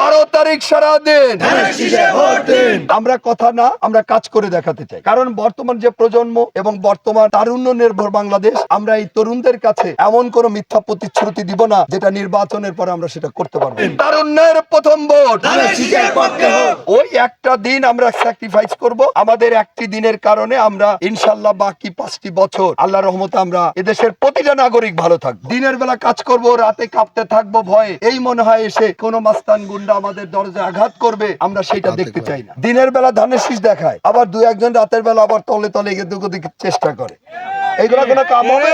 12 তারিখ সারাদিন আমরা কথা না, আমরা কাজ করে দেখাতে চাই। কারণ বর্তমান যে প্রজন্ম এবং বর্তমান তারুণ্য নির্ভর বাংলাদেশ, আমরা এই তরুণদের কাছে এমন কোন মিথ্যা প্রতিশ্রুতি দিব না যেটা নির্বাচনের পরে আমরা সেটা করতে পারবো। তারুণ্যের প্রথম ভোট ওই একটা দিন আমরা স্যাক্রিফাইস করব। আমাদের একটি দিনের কারণে আমরা ইনশাল্লাহ বাকি 5টি বছর আল্লাহর রহমতে আমরা এদেশের প্রতিটা নাগরিক ভালো থাকবো। দিনের বেলা কাজ করব, রাতে কাঁপতে থাকবো ভয়ে। এই মনে হয় এসে কোন মাস্তান গুন্ডা আমাদের দরজায় আঘাত করবে, আমরা সেটা দেখতে চাই না। দিনের বেলা ধানের শীষ দেখায়, আবার দু একজন রাতের বেলা আবার তলে তলে গিয়ে দুদিকে চেষ্টা করে। এইগুলা কোনো কাম হবে?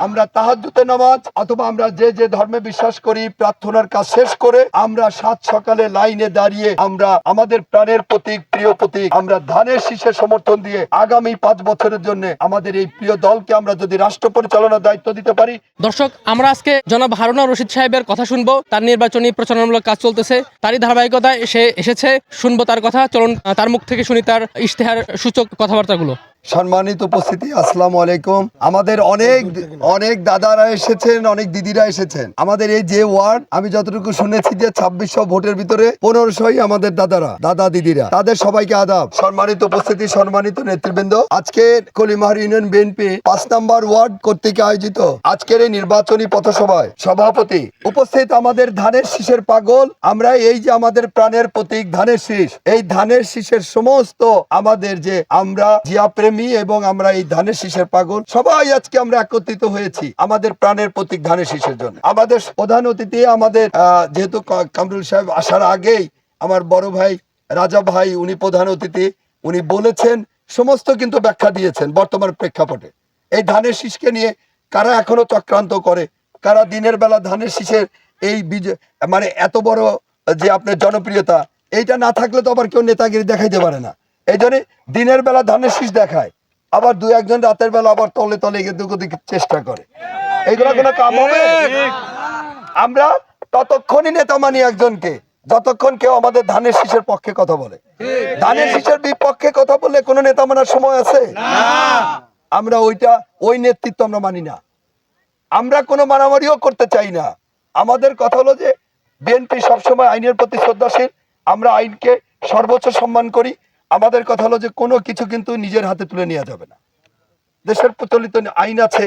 আমরা তাহাজ্জুদের নামাজ অথবা আমরা যে যে ধর্মে বিশ্বাস করি প্রার্থনার কাজ শেষ করে আমরা 7 সকালে লাইনে দাঁড়িয়ে আমরা আমাদের প্রাণের প্রতীক, প্রিয় প্রতীক, আমরা ধানের শীষের সমর্থন দিয়ে আগামী 5 বছরের জন্য আমাদের এই প্রিয় দলকে আমরা যদি রাষ্ট্র পরিচালনার দায়িত্ব দিতে পারি। দর্শক, আমরা আজকে জনাব হারুন আর রশিদ সাহেবের কথা শুনবো। তার নির্বাচনী প্রচারণামূলক কাজ চলতেছে, তারই ধারাবাহিকতায় সে এসেছে। শুনবো তার কথা, চলুন তার মুখ থেকে শুনি তার ইশতেহার সূচক কথাবার্তাগুলো। সম্মানিত উপস্থিতি, আসসালামু আলাইকুম। আমাদের অনেক দাদারা এসেছেন, অনেক দিদিরা এসেছেন। আমাদের এই যে ওয়ার্ড, আমি যতটুকু শুনেছি যে 2600 ভোটের ভিতরে 1500ই আমাদের দাদা দিদিরা, তাদের সবাইকে আদাব। সম্মানিত উপস্থিতি, সম্মানিত নেতৃবৃন্দ, আজকে কলিমার ইউনিয়ন বিএনপি 5 নম্বর ওয়ার্ড কর্তৃক আয়োজিত আজকের এই নির্বাচনী পথসভায় সভাপতি উপস্থিত আমাদের ধানের শীষের পাগল। আমরা এই যে আমাদের প্রাণের প্রতীক ধানের শীষ, এই ধানের শীষের সমস্ত আমাদের যে আমরা জিয়া প্রেমী এবং আমরা এই ধানের শীষের পাগল সবাই আজকে আমরা একত্রিত হয়েছি আমাদের প্রাণের প্রতীক ধানের শীষের জন্য। আমাদের প্রধান অতিথি আমাদের যেহেতু কামরুল সাহেব আসার আগেই আমার বড় ভাই রাজা ভাই উনি প্রধান অতিথি, উনি বলেছেন সমস্ত কিন্তু ব্যাখ্যা দিয়েছেন বর্তমান প্রেক্ষাপটে। এই ধানের শীষকে নিয়ে কারা এখনো চক্রান্ত করে, কারা দিনের বেলা ধানের শীষের এই মানে এত বড় যে আপনার জনপ্রিয়তা, এইটা না থাকলে তো আবার কেউ নেতাগিরি দেখাইতে পারে না। এই জন্য দিনের বেলা ধানের শীষ দেখায়, আবার দু একজন রাতের বেলা আবার তলে তলে গিয়ে দুদিকে চেষ্টা করে। এইগুলা কোনো কাম হবে? আমরা ততক্ষণই নেতা মানি একজনকে যতক্ষণ কেউ আমাদের ধানের শীষের পক্ষে কথা বলে। ধানের শীষের বিপক্ষে কথা বললে কোনো নেতা মানার সময় আছে? আমরা ওই নেতৃত্ব আমরা মানি না। আমরা কোনো মারামারিও করতে চাই না। আমাদের কথা হলো যে বিএনপি সবসময় আইনের প্রতি শ্রদ্ধাশীল, আমরা আইনকে সর্বোচ্চ সম্মান করি। আমাদের কথা হলো যে কোনো কিছু কিন্তু নিজের হাতে তুলে নেওয়া যাবে না। দেশের প্রচলিত আইন আছে।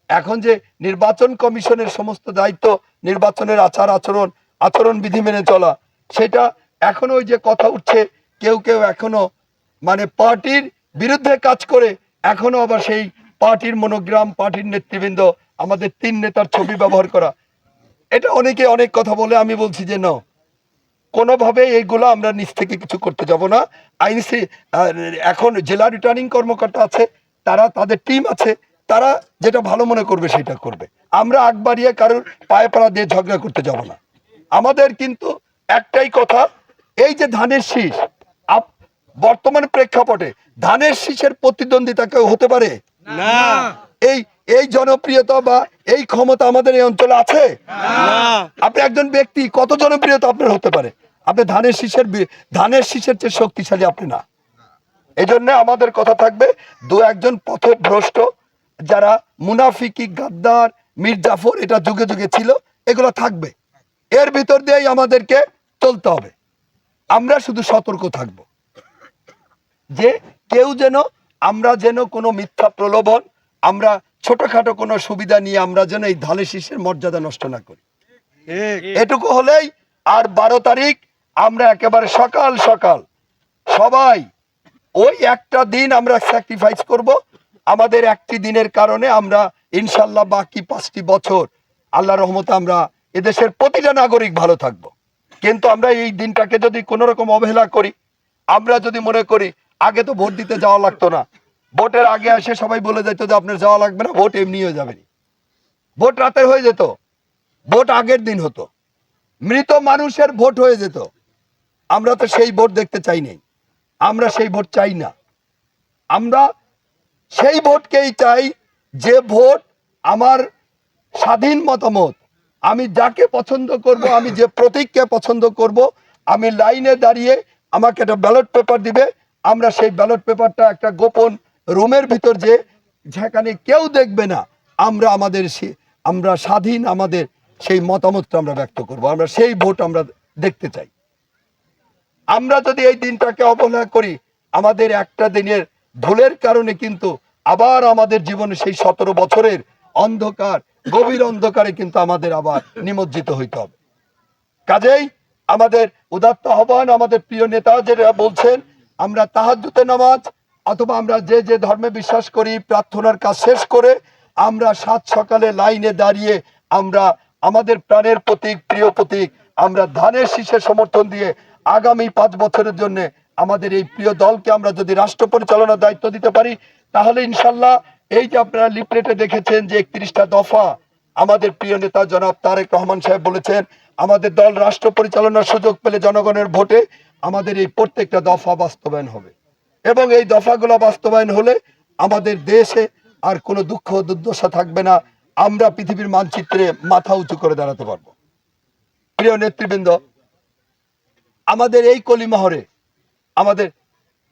এখন যে নির্বাচন কমিশনের সমস্ত দায়িত্ব নির্বাচনের আচরণ বিধি মেনে চলা, সেটা এখনো ওই যে কথা উঠছে, কেউ এখনো মানে পার্টির বিরুদ্ধে কাজ করে এখনো আবার সেই পার্টির মনোগ্রাম, পার্টির নেতৃবৃন্দ, আমাদের 3 নেতার ছবি ব্যবহার করা, এটা অনেকে অনেক কথা বলে। আমি বলছি যে না, কোনোভাবে এইগুলো আমরা নিজ থেকে কিছু করতে যাব না। এখন জেলা রিটার্নিং কর্মকর্তা আছে, তারা তাদের টিম আছে, তারা যেটা ভালো মনে করবে সেটা করবে। আমরা আগ বাড়িয়ে কারোর পায়ে পাড়া দিয়ে ঝগড়া করতে যাব না। আমাদের কিন্তু একটাই কথা, এই যে ধানের শীষ বর্তমান প্রেক্ষাপটে ধানের শীষের প্রতিদ্বন্দ্বিতা কেউ হতে পারে না। এই জনপ্রিয়তা বা এই ক্ষমতা আমাদের এই অঞ্চলে আছে? আপনি একজন ব্যক্তি কত জনপ্রিয়তা আপনার হতে পারে? আপনি ধানের শীষের চেয়ে শক্তিশালী আপনি না। এই জন্য আমাদের কথা থাকবে, 2-1 পথভ্রষ্ট যারা মুনাফিকি, গাদ্দার, মীর জাফর, এটা যুগে যুগে ছিল, এগুলো থাকবে। এর ভিতর দিয়েই আমাদেরকে চলতে হবে। আমরা শুধু সতর্ক থাকব যে আমরা যেন কোনো মিথ্যা প্রলোভন, আমরা ছোটখাটো কোনো সুবিধা নিয়ে আমরা যেন এই ধানের শীষের মর্যাদা নষ্ট না করি। এটুকু হলেই আর 12 তারিখ আমরা একেবারে সকাল সবাই ওই একটা দিন আমরা স্যাক্রিফাইস করব। আমাদের একটি দিনের কারণে আমরা ইনশাল্লাহ বাকি 5টি বছর আল্লাহর রহমতে আমরা এদেশের প্রতিটা নাগরিক ভালো থাকব। কিন্তু আমরা এই দিনটাকে যদি কোনো রকম অবহেলা করি, আমরা যদি মনে করি আগে তো ভোট দিতে যাওয়া লাগতো না, ভোটের আগে এসে সবাই বলে যেত যে আপনার যাওয়া লাগবে না, ভোট এমনি হয়ে যাবে, ভোট রাতের হয়ে যেত, ভোট আগের দিন হতো, মৃত মানুষের ভোট হয়ে যেত। আমরা তো সেই ভোট দেখতে চাই নাই, আমরা সেই ভোট চাই না। আমরা সেই ভোটকেই চাই যে ভোট আমার স্বাধীন মতামত, আমি যাকে পছন্দ করব, আমি যে প্রতীককে পছন্দ করব, আমি লাইনে দাঁড়িয়ে আমাকে একটা ব্যালট পেপার দিবে, আমরা সেই ব্যালট পেপারটা একটা গোপন রুমের ভিতর যেখানে কেউ দেখবে না, আমরা স্বাধীন আমাদের সেই মতামতটা আমরা ব্যক্ত করব। আমরা সেই ভোট আমরা দেখতে চাই। আমরা যদি এই দিনটাকে অবহেলা করি, আমাদের একটা দিনের ভুলের কারণে কিন্তু আবার আমাদের জীবনে সেই 17 বছরের অন্ধকার, গভীর অন্ধকারে কিন্তু আমাদের আবার নিমজ্জিত হইতে হবে। কাজেই আমাদের উদাত্ত আহ্বান, আমাদের প্রিয় নেতা যেটা বলছেন, আমরা তাহাজ্জুদের নামাজ অথবা আমরা যে যে ধর্মে বিশ্বাস করি, প্রার্থনার কাজ শেষ করে আমরা সাত সকালে লাইনে দাঁড়িয়ে আমরা আমাদের প্রাণের প্রতীক, প্রিয় প্রতীক, আমরা ধানের শীষে সমর্থন দিয়ে আগামী 5 বছরের জন্য আমাদের এই প্রিয় দলকে আমরা যদি রাষ্ট্র পরিচালনার দায়িত্ব দিতে পারি, তাহলে ইনশাল্লাহ এই যে আপনারা লিফলেটে দেখেছেন যে 31টা দফা আমাদের প্রিয় নেতা জনাব তারেক রহমান সাহেব বলেছেন, আমাদের দল রাষ্ট্র পরিচালনার সুযোগ পেলে জনগণের ভোটে আমাদের এই প্রত্যেকটা দফা বাস্তবায়ন হবে। এবং এই দফাগুলো বাস্তবায়ন হলে আমাদের দেশে আর কোনো দুঃখ দুর্দশা থাকবে না, আমরা পৃথিবীর মানচিত্রে মাথা উঁচু করে দাঁড়াতে পারবো। প্রিয় নেতৃবৃন্দ, আমাদের এই কলিমহরে আমাদের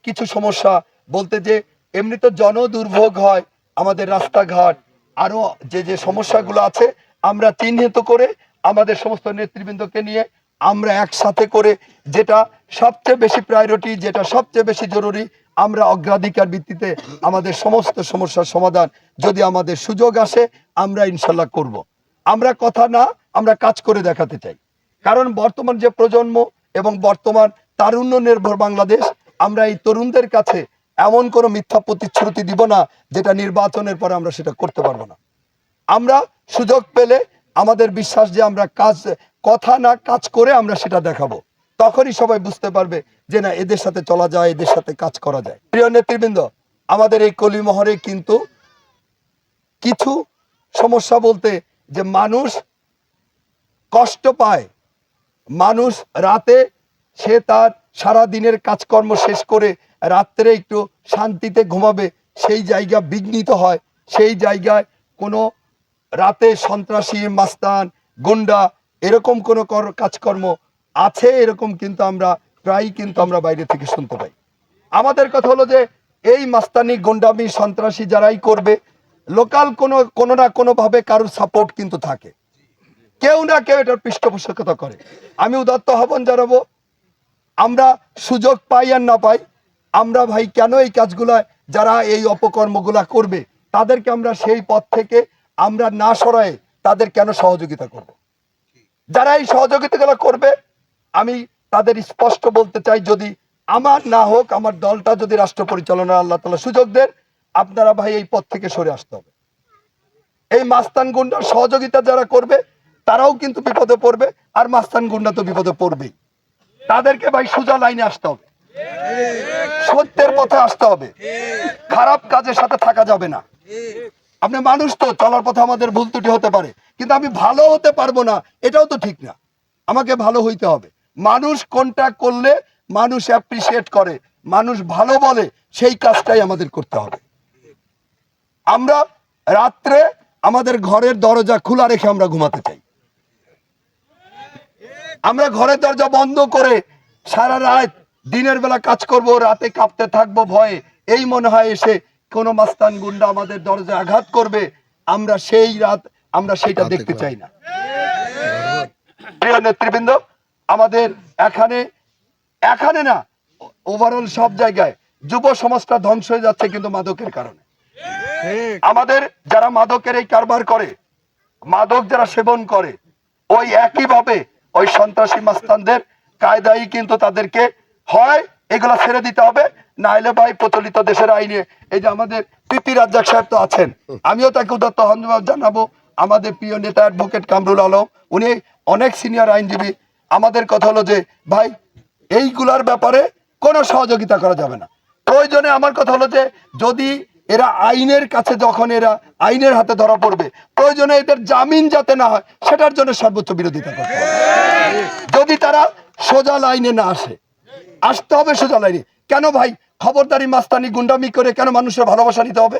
কিছু সমস্যা বলতে, যে এমনি তো জন দুর্ভোগ হয়, আমাদের রাস্তাঘাট আরো যে যে সমস্যাগুলো আছে আমরা চিহ্নিত করে আমাদের সমস্ত নেতৃবৃন্দকে নিয়ে আমরা একসাথে করে যেটা সবচেয়ে বেশি প্রায়োরিটি, যেটা সবচেয়ে বেশি জরুরি, আমরা অগ্রাধিকার ভিত্তিতে আমাদের সমস্ত সমস্যার সমাধান যদি আমাদের সুযোগ আসে আমরা ইনশাল্লাহ করব। আমরা কথা না, আমরা কাজ করে দেখাতে চাই। কারণ বর্তমান যে প্রজন্ম এবং বর্তমান তারুণ্য নির্ভর বাংলাদেশ, আমরা এই তরুণদের কাছে এমন কোনো মিথ্যা প্রতিশ্রুতি দিব না যেটা নির্বাচনের পরে আমরা সেটা করতে পারবো না। আমরা সুযোগ পেলে আমাদের বিশ্বাস যে আমরা কথা না কাজ করে আমরা সেটা দেখাবো, তখনই সবাই বুঝতে পারবে যে না, এদের সাথে চলা যায়, এদের সাথে কাজ করা যায়। প্রিয় নেতৃবৃন্দ, আমাদের এই কলিমহরে কিন্তু কিছু সমস্যা বলতে, যে মানুষ কষ্ট পায়, মানুষ রাতে সে তার সারা দিনের কাজকর্ম শেষ করে রাত্রে একটু শান্তিতে ঘুমাবে, সেই জায়গা বিঘ্নিত হয়। সেই জায়গায় কোনো রাতে সন্ত্রাসী, মাস্তান, গুন্ডা এরকম কোনো কাজকর্ম আছে, এরকম কিন্তু আমরা প্রায়ই কিন্তু আমরা বাইরে থেকে শুনতে পাই। আমাদের কথা হলো যে এই মাস্তানি, গুন্ডামি, সন্ত্রাসী যারাই করবে, লোকাল কোনো না কোনোভাবে কারোর সাপোর্ট কিন্তু থাকে, কেউ না কেউ এটার পৃষ্ঠপোষকতা করে। আমি উদাত্ত আহ্বান জানাবো, আমরা সুযোগ পাই আর না পাই, আমরা ভাই কেন এই কাজগুলা, যারা এই অপকর্মগুলা করবে তাদেরকে আমরা সেই পথ থেকে আমরা না সরায়ে তাদের কেন সহযোগিতা করব? যারা এই সহযোগিতাগুলো করবে আমি তাদের স্পষ্ট বলতে চাই, যদি আমার না হোক, আমার দলটা যদি রাষ্ট্র পরিচালনা আল্লাহ তাআলা সুযোগ দেন, আপনারা ভাই এই পথ থেকে সরে আসতে হবে। এই মাস্তান গুন্ডার সহযোগিতা যারা করবে তারাও কিন্তু বিপদে পড়বে, আর মাস্তান গুন্ডা তো বিপদে পড়বেই। তাদেরকে ভাই সোজা লাইনে আসতে হবে, সত্যের পথে আসতে হবে, খারাপ কাজের সাথে থাকা যাবে না। আপনি মানুষ তো, চলার পথে আমাদের ভুল ত্রুটি হতে পারে, কিন্তু আমি ভালো হতে পারবো না এটাও তো ঠিক না, আমাকে ভালো হইতে হবে। মানুষ কোনটা করলে মানুষ অ্যাপ্রিসিয়েট করে, মানুষ ভালো বলে, সেই কাজটাই আমাদের করতে হবে। আমরা রাত্রে আমাদের ঘরের দরজা খোলা রেখে আমরা ঘুমাতে চাই, আমরা ঘরের দরজা বন্ধ করে সারা রাত দিনের বেলা কাজ করব, রাতে কাঁপতে থাকবো ভয়ে, এই মনে হয় এসে কোনো মাস্তান গুন্ডা আমাদের দরজায় আঘাত করবে, আমরা সেই রাত আমরা সেটা দেখতে চাই না। প্রিয় নেতৃবৃন্দ, আমাদের এখানে না, ওভারঅল সব জায়গায় যুব সমাজটা ধ্বংস হয়ে যাচ্ছে কিন্তু মাদকের কারণে। আমাদের যারা মাদকের এই কারবার করে, মাদক যারা সেবন করে, ওই একইভাবে ওই সন্ত্রাসী মাস্তানদের কায়দায় কিন্তু তাদেরকে হয় এগুলা ছেড়ে দিতে হবে, নাইলে ভাই প্রচলিত দেশের আইনে, এই যে আমাদের পিপি রাজ্জাক সাহেব তো আছেন, আমিও তাকে উদাত্ত ধন্যবাদ জানাবো, আমাদের প্রিয় নেতা অ্যাডভোকেট কামরুল আলম, উনি অনেক সিনিয়র আইনজীবী। আমাদের কথা হলো যে ভাই এইগুলার ব্যাপারে কোনো সহযোগিতা করা যাবে না। প্রয়োজনে আমার কথা হলো যে যদি এরা আইনের কাছে, যখন এরা আইনের হাতে ধরা পড়বে, প্রয়োজনে এদের জামিন যাতে না হয় সেটার জন্য সর্বোচ্চ বিরোধিতা করতে হবে। যদি তারা সোজা লাইনে না আসতে হবে সোজা লাইনে। কেন ভাই খবরদারি, মাস্তানি, গুন্ডামি করে কেন মানুষের ভালোবাসা নিতে হবে?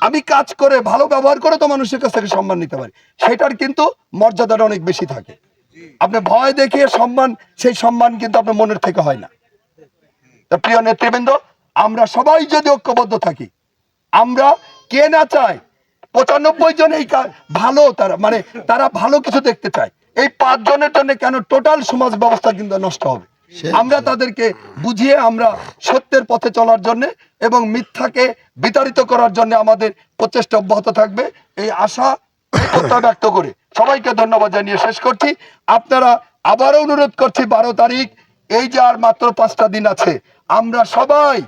আমি কাজ করে ভালো ব্যবহার করে তো মানুষের কাছ থেকে সম্মান নিতে পারি, সেটার কিন্তু মর্যাদাটা অনেক বেশি থাকে। আপনি ভয় দেখিয়ে সম্মান, সেই সম্মান কিন্তু আপনার মনের থেকে হয় না। প্রিয় নেতৃবৃন্দ, আমরা সবাই যদি ঐক্যবদ্ধ থাকি, আমরা কে না চাই 95 জন এই ভালো, তারা ভালো কিছু দেখতে চায়, এই 5 জনের জন্য কেন টোটাল সমাজ ব্যবস্থা কিন্তু নষ্ট হবে। আমরা তাদেরকে বুঝিয়ে আমরা সত্যের পথে চলার জন্য এবং মিথ্যাকে বিতাড়িত করার জন্য আমাদের প্রচেষ্টা অব্যাহত থাকবে, এই আশা প্রত্যয় ব্যক্ত করে সবাইকে ধন্যবাদ জানিয়ে শেষ করছি। আপনারা আবারও অনুরোধ করছি 12 তারিখ, এই যে আর মাত্র 5টা দিন আছে, আমরা সবাই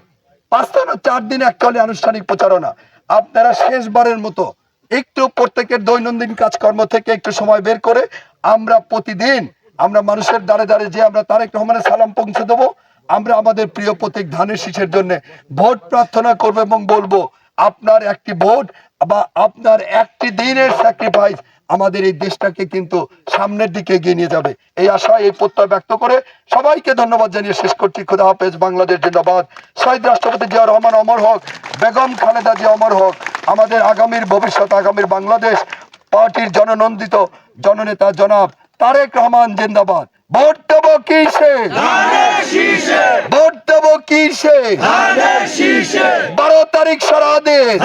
5টা না 4 দিন এককালে আনুষ্ঠানিক প্রচারণা, আপনারা শেষবারের মতো একটু প্রত্যেকের দৈনন্দিন কাজকর্ম থেকে একটু সময় বের করে আমরা প্রতিদিন আমরা মানুষের দ্বারে দ্বারে যে আমরা তারেক রহমানের সালাম পৌঁছে দেবো, আমরা আমাদের প্রিয় প্রতীক ধানের শীষের জন্য ভোট প্রার্থনা করবো এবং বলবো আপনার একটি ভোট বা আপনার একটি দিনের স্যাক্রিফাইস আমাদের এই দেশটাকে কিন্তু সামনের দিকে এগিয়ে নিয়ে যাবে, এই আশা এই প্রত্যয় ব্যক্ত করে সবাইকে ধন্যবাদ জানিয়ে শেষ করছি। খোদা হাফেজ, বাংলাদেশ জিন্দাবাদ, শহীদ রাষ্ট্রপতি জিয়া রহমান অমর হোক, বেগম খালেদা জিয়া অমর হোক, আমাদের আগামীর ভবিষ্যৎ আগামীর বাংলাদেশ পার্টির জননন্দিত জননেতা জনাব তারেক রহমান জিন্দাবাদ। ভোট দেবো কিসে? ভোট দেবো কিসে? 12 তারিখ সারা দিন,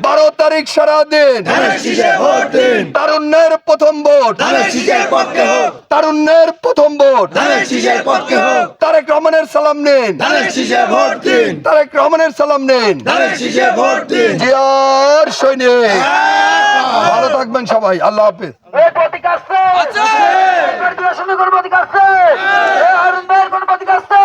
12 তারিখ সারা দিন, তারুণ্যের প্রথম ভোট, তারুণ্যের প্রথম ভোট, তারেক রহমানের সালাম নিন, তারেক রহমানের সালাম নিন, জিয়ার সৈনিক। ভালো থাকবেন সবাই, আল্লাহ হাফেজ। প্রতীক আসছে, গণপ্রতিক আসছে,